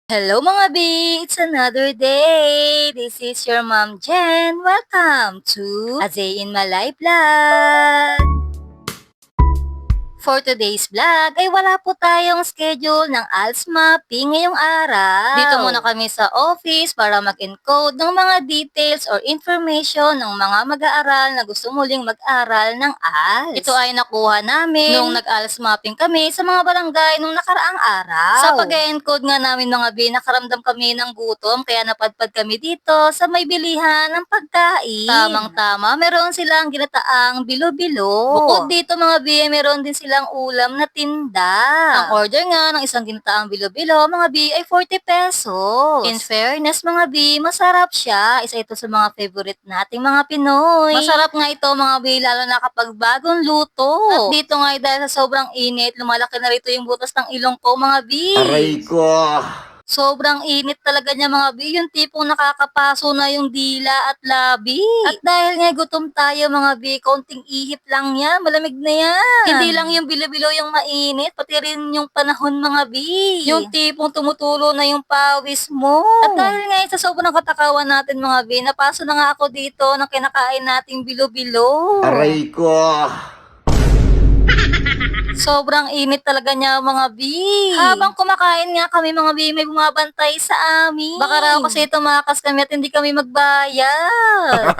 Hello mga B! It's another day! This is your Mom Jen. Welcome to A Day in My Life Vlog! For today's vlog ay wala po tayong schedule ng ALS mapping ngayong araw. Dito muna kami sa office para mag-encode ng mga details or information ng mga mag-aaral na gusto muling mag-aral ng ALS. Ito ay nakuha namin nung nag-ALS mapping kami sa mga barangay nung nakaraang araw. Sa pag-encode nga namin mga B, nakaramdam kami ng gutom kaya napadpad kami dito sa may bilihan ng pagkain. Tamang-tama, meron silang ginataang bilo-bilo. Bukod dito mga B, meron din silang ulam na tinda. Ang order nga ng isang ginataang bilo-bilo, mga B, ay 40 pesos. In fairness, mga B, masarap siya. Isa ito sa mga favorite nating mga Pinoy. Masarap nga ito, mga B, lalo na kapag bagong luto. At dito nga, dahil sa sobrang init, lumalaki na rito yung butas ng ilong ko, mga B. Aray ko! Sobrang init talaga niya mga B, yung tipong nakakapaso na yung dila at labi. At dahil nga gutom tayo mga B, konting ihip lang yan, malamig na yan. Hindi lang yung bilo-bilo yung mainit, pati rin yung panahon mga B. Yung tipong tumutulo na yung pawis mo. At dahil nga sa sobrang katakawan natin mga B, napaso na nga ako dito ng kinakain nating bilo-bilo. Aray ko! Sobrang init talaga niya mga B. Habang kumakain nga kami mga B, may bumabantay sa amin. Baka raw kasi tumakas kami at hindi kami magbayad.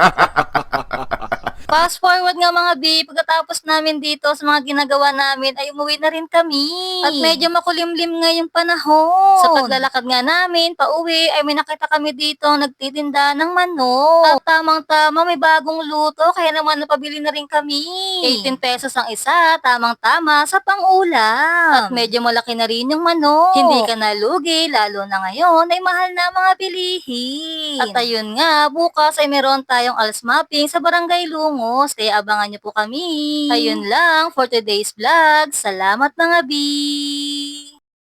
Fast forward nga mga B, pagkatapos namin dito sa mga ginagawa namin ay umuwi na rin kami. At medyo makulimlim nga yung panahon. Sa paglalakad nga namin, pauwi, ay may nakita kami dito nagtitinda ng manok. At tamang-tama, may bagong luto, kaya naman napabili na rin kami. 18 pesos ang isa, tamang-tama sa pang-ulam. At medyo malaki na rin yung manok. Hindi ka nalugi, lalo na ngayon ay mahal na mga bilihin. At ayun nga, bukas ay meron tayong ALS mapping sa Barangay Lungos, kaya abangan niyo po kami. Ayun lang for today's vlog. Salamat mga B!